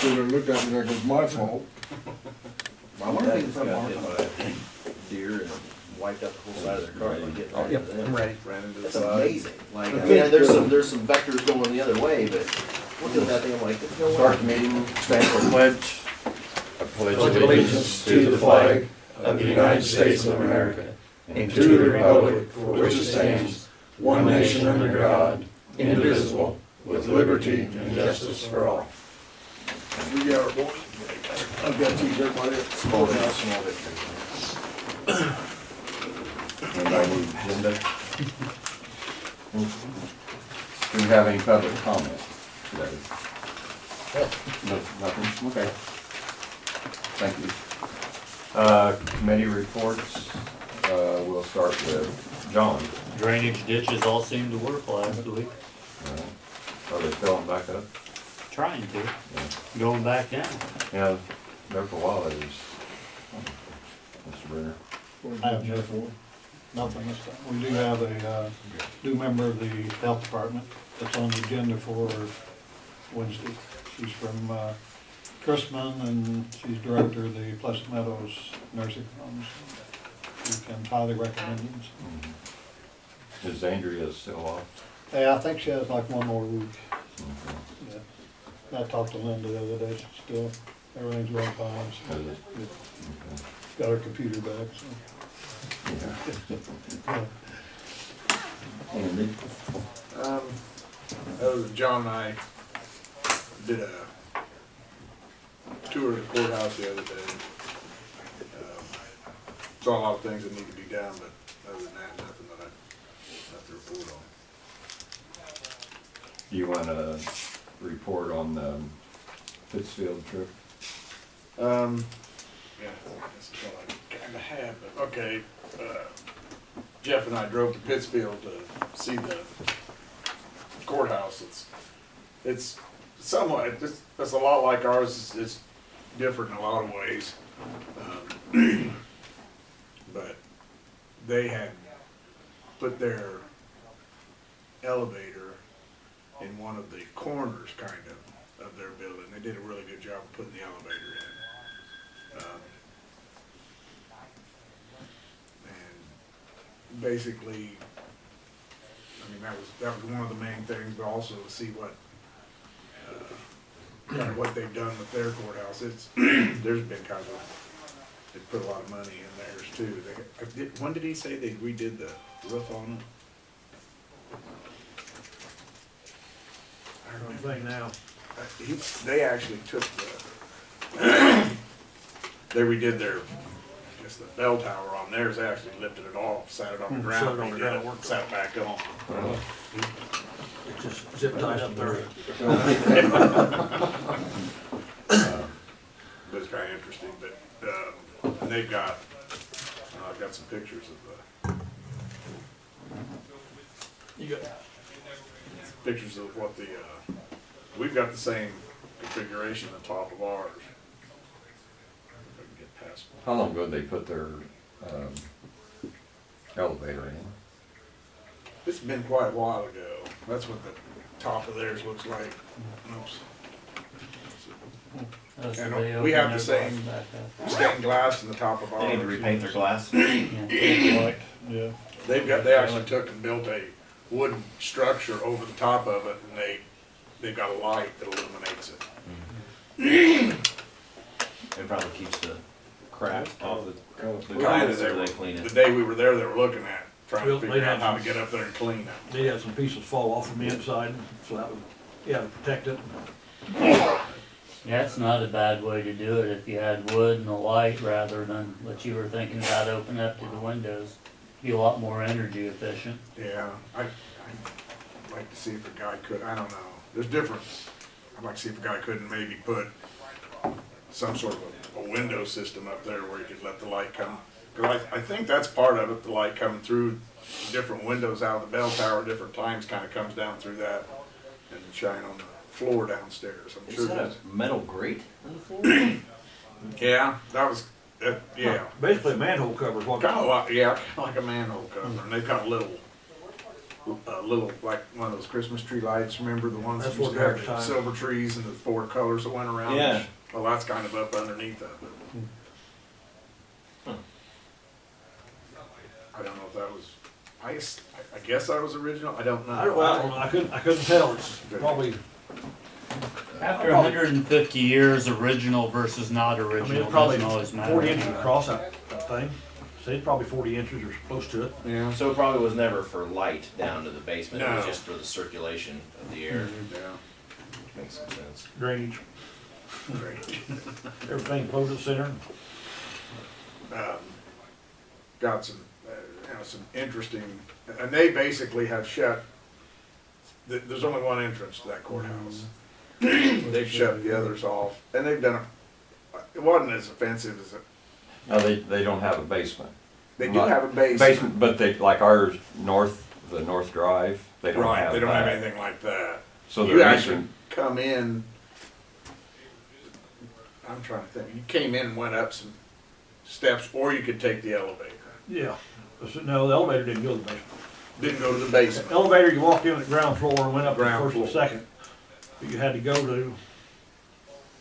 stood there and looked at me like it was my fault. My one thing from deer and wiped out the whole side of their car and get right into them. I'm ready. Ran into the side. That's amazing. Like, I mean, there's some vectors going the other way, but looking at that thing, I'm like, there's no way. Start the meeting, stand for pledge. I pledge allegiance to the flag of the United States of America and to the republic for which it stands, one nation under God, indivisible, with liberty and justice for all. We got our boys. I've got these, everybody. Small victory. Anybody need agenda? Do we have any public comment today? No, nothing? Okay. Thank you. Committee reports, we'll start with John. Drainage ditches all seemed to work last week. Are they filling back up? Trying to. Yeah. Going back down. Yeah, there for a while it was, Mr. Brenner. I have nothing this time. We do have a new member of the health department that's on the agenda for Wednesday. She's from Chrisman, and she's director of the Pleasant Meadows Nursing Homes. We can highly recommend it. Is Andrea still off? Yeah, I think she has like one more week. Okay. Yeah. I talked to Linda the other day, still, everything's going fine. Is So it? got her computer back, so. Okay. Andy? John and I did a tour of the courthouse the other day. Saw a lot of things that need to be done, but other than that, nothing that I have to report on. Do you want to report on the Pittsfield trip? Yeah, that's what I kinda have, but okay. Jeff and I drove to Pittsfield to see the courthouse. It's somewhat, it's a lot like ours. It's different in a lot of ways. But they had put their elevator in one of the corners, kind of their building. They did a really good job of putting the elevator in. And basically, I mean, that was one of the main things, but also to see what kind of what they've done with their courthouse. It's there's been kind of they put a lot of money in theirs too. When did he say they redid the roof on it? I don't think now. They actually took they redid their, I guess the bell tower on theirs. They actually lifted it off, sat it on the ground, redid it, sat it back on. It just zip ties up there. But it's kind of interesting, but, and they've got, I've got some pictures of pictures of what the, we've got the same configuration on top of ours. If I can get past one. How long ago did they put their elevator in? It's been quite a while ago. That's what the top of theirs looks like. Oops. That's And the way we have open the their same- glass back Stained glass in the top of ours. They need to repaint their glass. up. Yeah. Yeah. They actually took and built a wooden structure over the top of it, and they've got a light that illuminates it. It probably keeps the crap off the Kinda guys they after were- they clean The it. day we were there, they were looking at, trying Well, to they figure out had how to some- get up there and clean it. They had some pieces fall off from the inside, so that would, to protect it. Yeah, it's not a bad way to do it if you had wood and a light rather than what you were thinking about opening up to the windows. Be a lot more energy efficient. Yeah, I'd like to see if a guy could, I don't know, there's different, I'd like to see if a guy couldn't maybe put some sort of a window system up there where you could let the light come. Cause I think that's part of it, the light coming through different windows out of the bell tower, different times kinda comes down through that and shine on the floor downstairs, I'm Is sure that that's. a metal grate on the floor? Yeah, that was, yeah. Basically a manhole cover is what. Kinda like, yeah, kinda like a manhole cover, and they've got little little, like one of those Christmas tree lights, remember the ones that That's used to what have the they're silver trees and the 4 colors that went around? Yeah. Well, that's kind of up underneath of it. I don't know if that was, I guess that was original, I don't know. I couldn't tell, it's probably, After 150 years, original versus not I mean, original it's probably doesn't always matter. 40 inches across that thing. Say it's probably 40 inches or close to it. Yeah, So it probably was never for light down to the basement, it was No. just for the circulation of the air. yeah. Makes some sense. Drainage, Great. everything close to the center. Got some, some interesting, and they basically have shut, there's only one entrance to that courthouse. They've shut the others off, and they've done it wasn't as offensive as it, No, they don't have a basement. they do Not- have a basement. Basement, but they, like ours, the North Drive, they don't Right, have they don't have that. anything like that. So You they're actually missing, come in, I'm trying to think, you came in and went up some steps, or you could take the elevator. Yeah. No, the elevator didn't go to the basement. Didn't go to the basement. Elevator, you walked in at the ground floor and went up to the Ground first and floor. second. But you had to go to,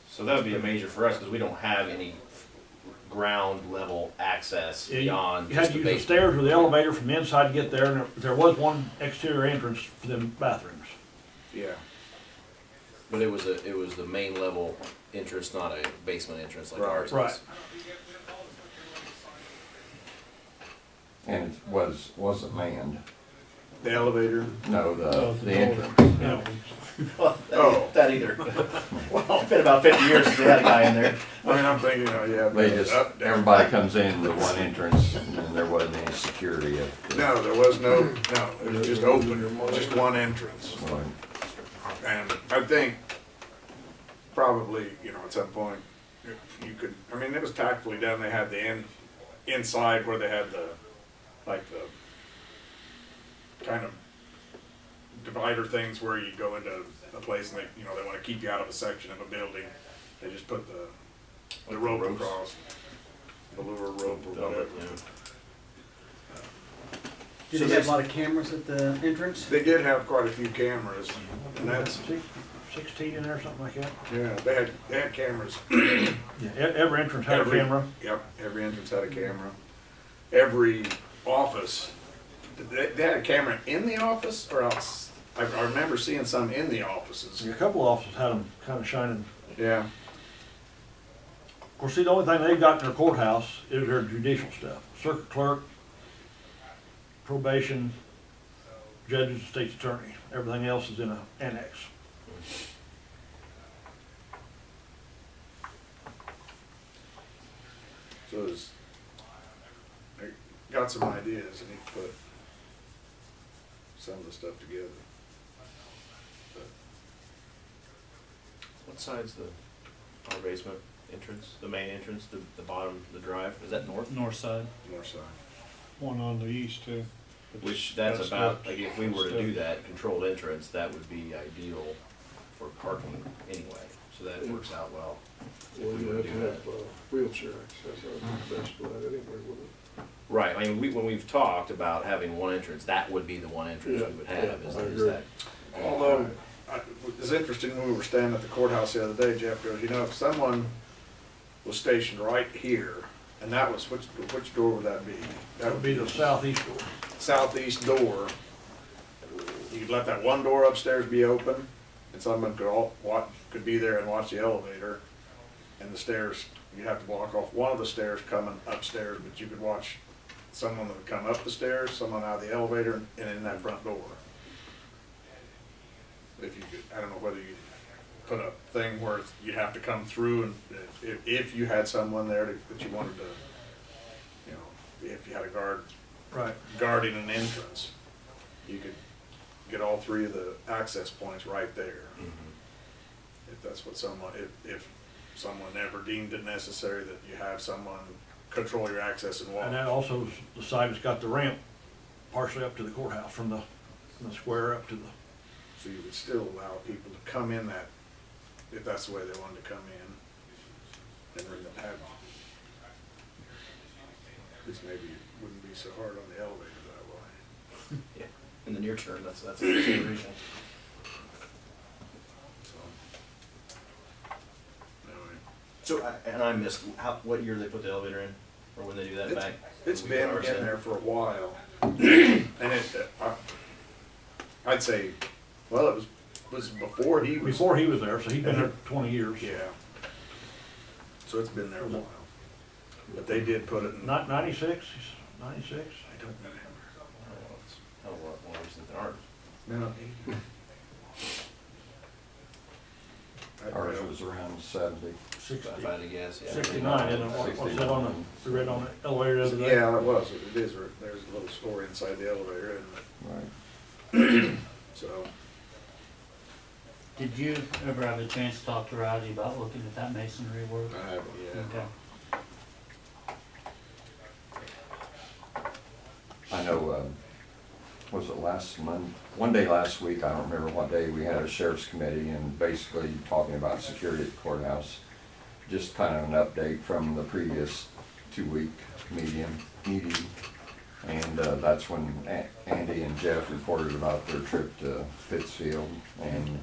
So that would be a major for us, because we don't have any ground level access yeah, beyond you had just to the use the basement. stairs or the elevator from the inside to get there, and there was one exterior entrance for them bathrooms. Yeah. But it was the main level entrance, not a basement entrance like Right. ours is. Right. and it wasn't manned. The elevator. No, Oh, the entrance. Yeah. Well, Oh. that either. Well, it's been about 50 years since we had a guy in there. I mean, I'm thinking, yeah. They just, up, down. everybody comes in the one entrance, and then there wasn't any security at the. No, there was no, it was just open, just one entrance. Well, And I think probably, at some point, you could, I mean, it was tactfully done, they had the inside where they had the kind of divider things where you go into a place and they wanna keep you out of a section of a building. They just put the rope ropes. across, the lure rope or whatever. Did So they have there's- a lot of cameras at the entrance? They did have quite a few cameras, and that's, 16 in there, something like that. yeah, they had cameras. Yeah, every entrance had a Every- camera. Yep, every entrance had a camera. Every office, they had a camera in the office or else? I remember seeing some in the offices. A couple offices had them kind of shining. Yeah, Of course, see, the only thing they've got in their courthouse is their judicial stuff. Circuit clerk, probation, judges, and state's attorney. Everything else is in an annex. so I got some ideas, I need to put some of the stuff together. What side's our basement entrance, the main entrance, the bottom, the drive? Is that north? North side. North side. One on the east too. Which that's about, the- like if we were to that's do the- that controlled entrance, that would be ideal for parking anyway. So that works out well. if Well, we you were have to to do have wheelchair access, that would be best for that anyway, wouldn't it? Right, I mean, when we've talked about having one entrance, that would be the one entrance we would have, Yeah, is I is agree. that. Although, it was interesting when we were standing at the courthouse the other day, Jeff goes, if someone was stationed right here, and that was, which door would that be? That would be the southeast door. Southeast door. You'd let that one door upstairs be open, and someone could be there and watch the elevator, and the stairs, you'd have to block off one of the stairs coming upstairs, but you could watch someone that would come up the stairs, someone out of the elevator, and in that front door. If you could, I don't know whether you put a thing where you'd have to come through, and if you had someone there that you wanted to, if you had a guard Right. guarding an entrance, you could get all three of the access points right there. If that's what if someone ever deemed it necessary that you have someone control your access and walk. And that also is the side that's got the ramp partially up to the courthouse, from the square up to the, So you would still allow people to come in that, if that's the way they wanted to come in, and bring them have. This maybe wouldn't be so hard on the elevator that way. in the near term, that's a consideration. Anyway, So, and I missed, what year they put the elevator in, or when they do that back? It's We been got ours in there for a while. And I'd say, well, it was before he was. Before he was there, so he's been there 20 years. Yeah. So it's been there a while. But they did put it in. Not 96, 96? I don't remember. Oh, it's a hell of a lot more recent than ours. No. Ours was around 70. 60, If I had to guess, yeah. 69, isn't it? What's that on the, we read on the elevator the other day? Yeah, it was. It is. There's a little story inside the elevator, Right. isn't it? So, Did you ever have a chance to talk to Rowdy about looking at that masonry work? I haven't yet. Okay. I know, was it last month? One day last week, I don't remember what day, we had a sheriff's committee and basically talking about security at the courthouse. Just kind of an update from the previous 2-week meeting. And that's when Andy and Jeff reported about their trip to Pittsfield. And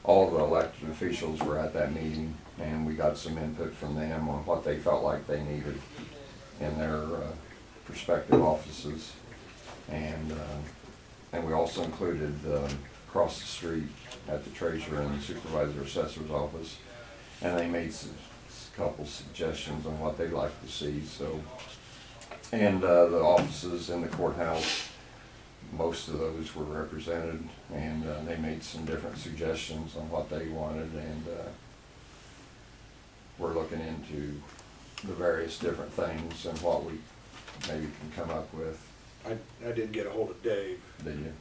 all the elected officials were at that meeting, and we got some input from them on what they felt like they needed in their respective offices. And we also included across the street at the treasurer and supervisor assessor's office, and they made a couple suggestions on what they'd like to see. So, and the offices in the courthouse, most of those were represented, and they made some different suggestions on what they wanted, and we're looking into the various different things and what we maybe can come up with. I did get a hold of Dave. Did you?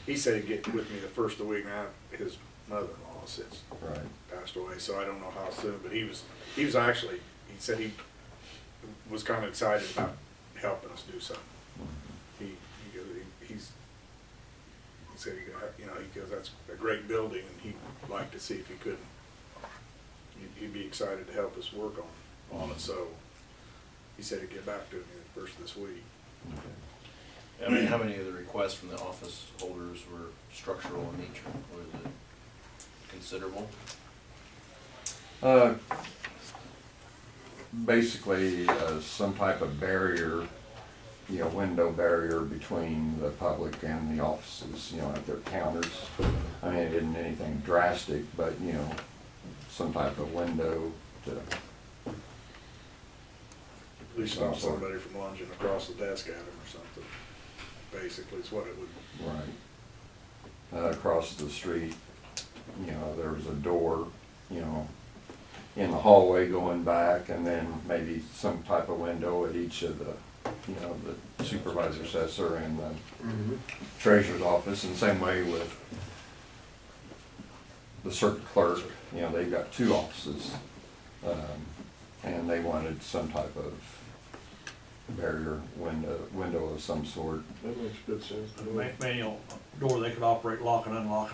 He said he'd get with me the first of the week. Now his mother-in-law since Right. passed away, so I don't know how soon. But he was actually, he said he was kind of excited about helping us do something. He said he goes, that's a great building, and he'd like to see if he couldn't. He'd be excited to help us work on it. So he said he'd get back to me the first of this week. Okay. I mean, how many of the requests from the office holders were structural in nature? Was it considerable? Basically, some type of barrier, window barrier between the public and the offices, at their counters. I mean, it isn't anything drastic, but, some type of window to, At least stop somebody from lunging across the desk at him or something. Basically, it's what it would. right. Across the street, there was a door, in the hallway going back, and then maybe some type of window at each of the, the supervisor assessor and the treasurer's office, and same way with the circuit clerk. They've got 2 offices, and they wanted some type of barrier window of some sort. That makes good sense. Manual door they could operate lock and unlock.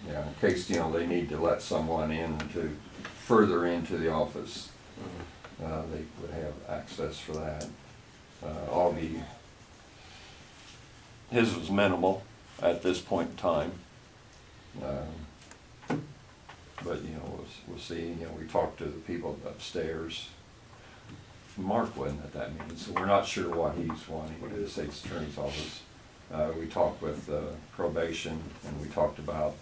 Yeah, in case, they need to let someone in to further into the office, they would have access for that. His was minimal at this point in time. But, we'll see. We talked to the people upstairs. Mark wasn't at that meeting, so we're not sure what he's wanting in the state's attorney's office. We talked with probation, and we talked about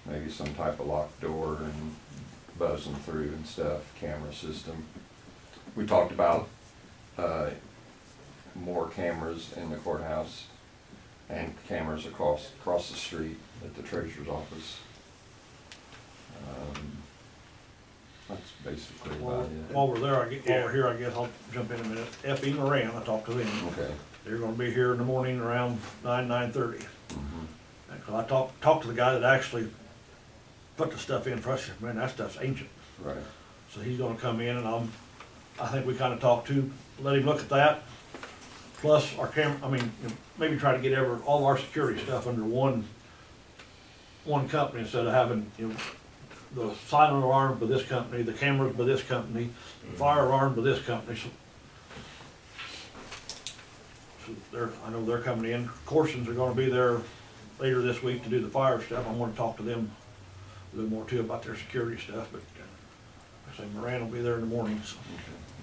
maybe some type of locked door and buzzing through and stuff, camera system. We talked about more cameras in the courthouse and cameras across the street at the treasurer's office. That's basically about it. While we're there, while we're here, I guess I'll jump in a minute. F.E. Moran, I talked to them. Okay. They're gonna be here in the morning around 9:30. Mhm. Cause I talked to the guy that actually put the stuff in for us. Man, that stuff's ancient. Right. So he's gonna come in, and I think we kinda talked to, let him look at that. Plus our maybe try to get all our security stuff under one company instead of having, the silent alarm by this company, the cameras by this company, the fire alarm by this company. I know they're coming in. Corsons are gonna be there later this week to do the fire stuff. I'm gonna talk to them a little more too about their security stuff, but, I say Moran will be there in the morning, so,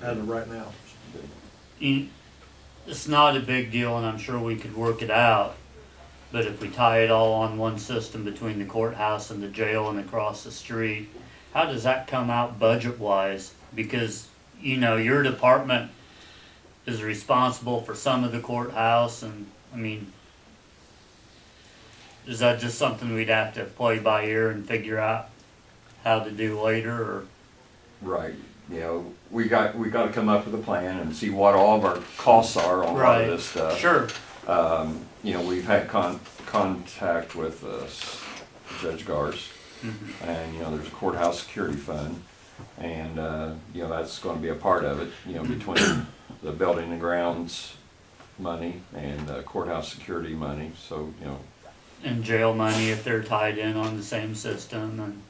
as of right now. It's not a big deal, and I'm sure we could work it out. But if we tie it all on one system between the courthouse and the jail and across the street, how does that come out budget-wise? Because, you know, your department is responsible for some of the courthouse, and, I mean, is that just something we'd have to play by ear and figure out how to do later, or? Right, you know, we got to come up with a plan and see what all of our costs are on a lot of this stuff. Sure. You know, we've had contact with Judge Gars, and, you know, there's a courthouse security fund, and, you know, that's gonna be a part of it, you know, between the building and grounds money and courthouse security money, so, you know. And jail money if they're tied in on the same system, and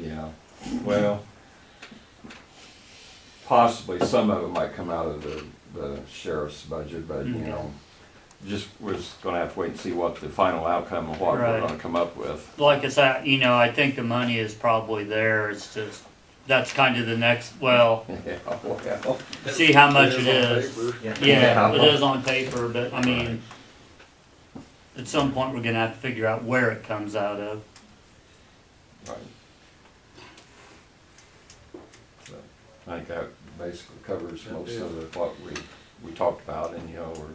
Yeah, well, possibly some of it might come out of the sheriff's budget, but, you know, just, we're just gonna have to wait and see what the final outcome of what Right. we're gonna come up with. like I said, you know, I think the money is probably there, it's just, that's kind of the next, well, Yeah, well, see how much it is. Paper. Yeah, it is on paper, but I mean, at some point, we're gonna have to figure out where it comes out of. right. So, I think that basically covers most of what we talked about, and, you know, we're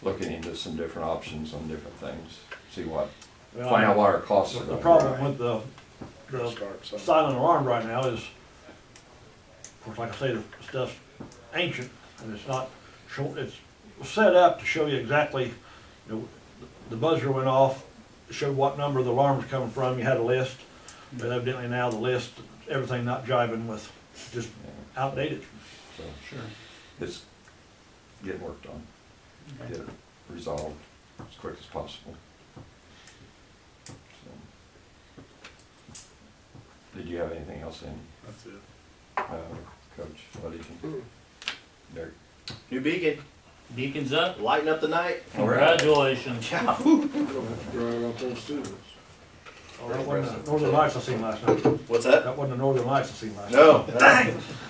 looking into some different options on different things, see what, Well, find out what our costs are The gonna be. problem with the Start something. silent alarm right now is, of course, like I say, the stuff's ancient, and it's not, it's set up to show you exactly, you know, the buzzer went off, showed what number the alarm was coming from, you had a list, but evidently now the list, everything not jiving with, just outdated. So, Sure. it's getting worked on, get it resolved as quick as possible. So, did you have anything else in, That's it. Coach, what did you, Derek? New beacon, Beacons up, lighten up the night. congratulations. Don't have to drive out those students. Oh, that wasn't the Northern Lights I seen last night. What's that? That wasn't the Northern Lights I seen last night. No.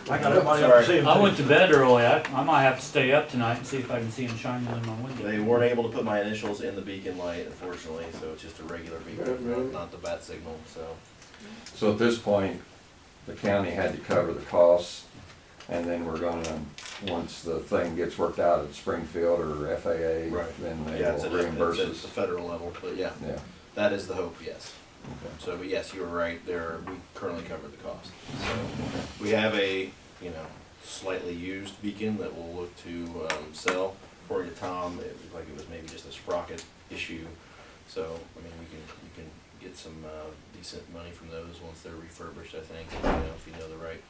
I got everybody up to see them. I went to bed early, I might have to stay up tonight and see if I can see them shining in my window. They weren't able to put my initials in the beacon light, unfortunately, so it's just a regular beacon, not the bat signal, so. So at this point, the county had to cover the costs, and then we're gonna, once the thing gets worked out at Springfield or FAA, Right. then they Yeah, it's will at reimburse it's us. a federal level, but yeah, Yeah, that is the hope, yes. okay. So, but yes, you were right, we currently cover the cost. So, we have a, you know, slightly used beacon that we'll look to, sell. According to Tom, it looked like it was maybe just a sprocket issue. So, I mean, we can get some, decent money from those once they're refurbished, I think, you know, if you know the right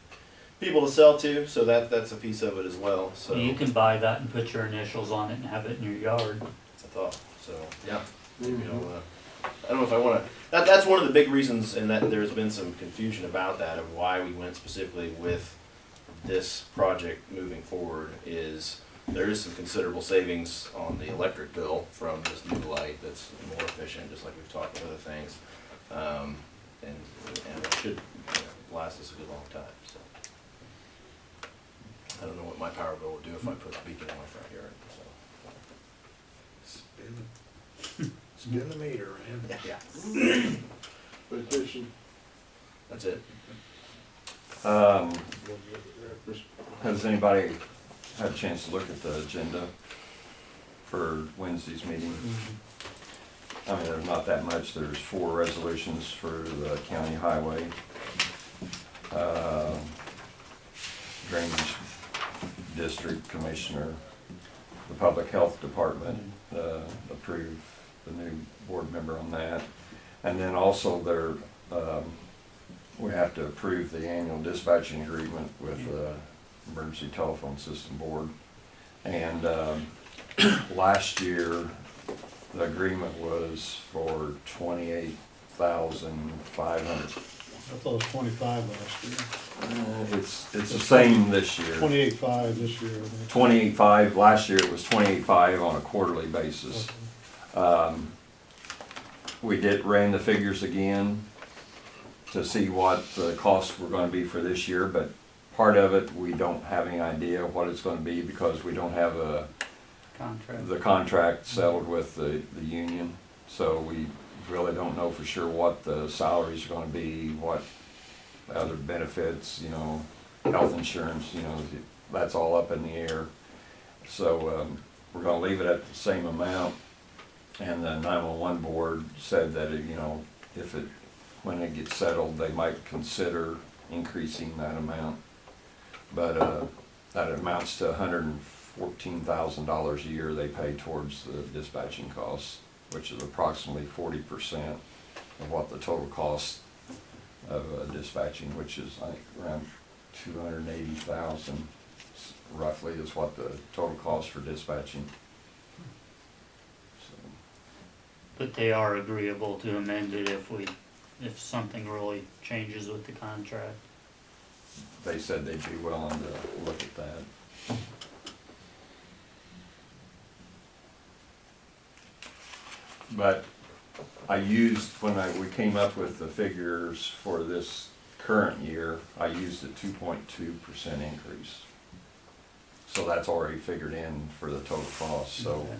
people to sell to, so that's a piece of it as well, so. You can buy that and put your initials on it and have it in your yard. That's a thought, so, yeah. Maybe I'll, I don't know if I wanna, that's one of the big reasons, and that there's been some confusion about that, of why we went specifically with this project moving forward, is there is some considerable savings on the electric bill from this new light that's more efficient, just like we've talked about other things. And it should, you know, last us a good long time, so. I don't know what my power bill would do if I put a beacon in my front yard, so. Spin the meter, man. Yeah. Petition. That's it. Has anybody had a chance to look at the agenda for Wednesday's meeting? I mean, there's not that much, there's 4 resolutions for the county highway. Drainage district commissioner, the public health department, approve the new board member on that. And then also we have to approve the annual dispatching agreement with the emergency telephone system board. And last year, the agreement was for $28,500 I thought it was 25 last year. It's the same this year. 28.5 this year. I think. 28.5, last year it was 28.5 on a quarterly basis. We ran the figures again to see what the costs were gonna be for this year, but part of it, we don't have any idea what it's gonna be because we don't have Contract. the contract settled with the union. So we really don't know for sure what the salaries are gonna be, what other benefits, you know, health insurance, you know, that's all up in the air. So, we're gonna leave it at the same amount. And the 911 board said that, you know, when it gets settled, they might consider increasing that amount. But, that amounts to $114,000 a year they pay towards the dispatching costs, which is approximately 40% of what the total cost of dispatching, which is, I think, around 280,000 roughly is what the total cost for dispatching. So, But they are agreeable to amend it if something really changes with the contract. they said they'd be willing to look at that. But I used, when we came up with the figures for this current year, I used a 2.2% increase. So that's already figured in for the total cost, so, Okay.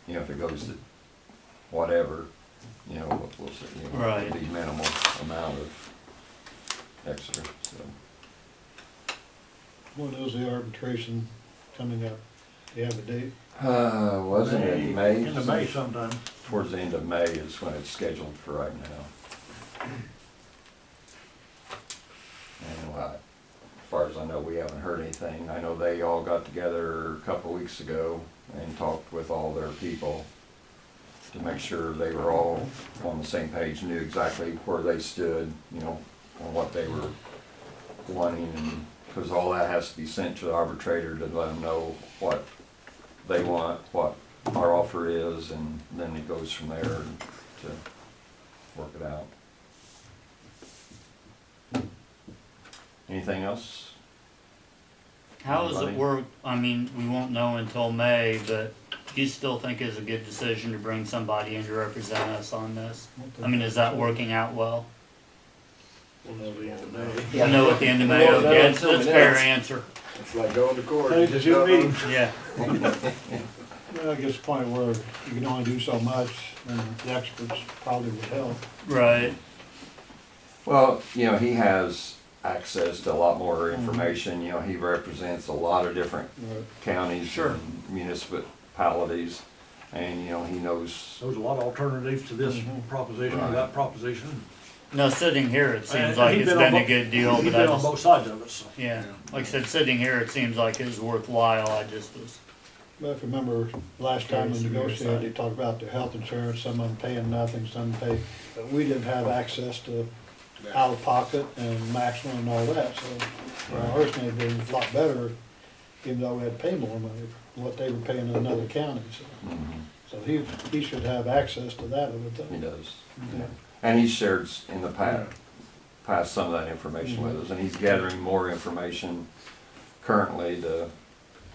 you know, if it goes to whatever, you know, we'll see, you know, Right. it'll be minimal amount of extra, so. When is the arbitration coming up? Do you have a date? Wasn't it May? End of May sometime. Towards the end of May is when it's scheduled for right now. And as far as I know, we haven't heard anything. I know they all got together a couple of weeks ago and talked with all their people to make sure they were all on the same page, knew exactly where they stood, you know, on what they were wanting, and because all that has to be sent to the arbitrator to let them know what they want, what our offer is, and then it goes from there to work it out. Anything else? How does it Anybody? work? I mean, we won't know until May, but do you still think it's a good decision to bring somebody in to represent us on this? I mean, is that working out well? We'll know the end of May. I know at the end of May, We'll know okay, until that's the a fair next. answer. It's like going to court. Hey, You just just don't meeting. know. Yeah, Well, I guess the point where you can only do so much, and the experts probably would help. right. Well, you know, he has access to a lot more information. You know, he represents a lot of different counties Sure. and municipalities, and, you know, he knows. There's a lot of alternatives to this Mhm. proposition, or Right. that proposition. No, sitting here, it And seems like he's it's been on been a bo- good deal, He's but been I on just, both sides of it, so. yeah, like I said, sitting here, it seems like it was worthwhile, I just was, But if you remember, last time we Curious from your negotiated, they side. talked about the health insurance, some of them paying nothing, some pay, but we didn't have access to out of pocket and maximum and all that, so ours may have been a lot better, even though we had to pay more money for what they were paying in another county, so. Mhm, So he should have access to that, I would he think. does. Yeah. And he's shared in the past some of that information with us, and he's gathering more information currently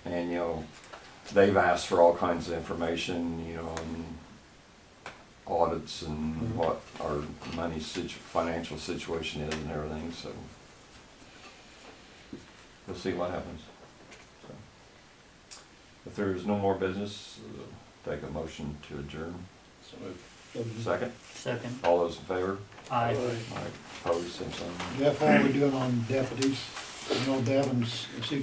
and, you know, they've asked for all kinds of information, you know, and audits and what our financial situation is and everything, so we'll see what happens. So, if there is no more business, take a motion to adjourn. So moved. Second, second, all those in favor? I. All right, opposed, same sign. Jeff, how are we doing on deputies? You know, Devon's, is he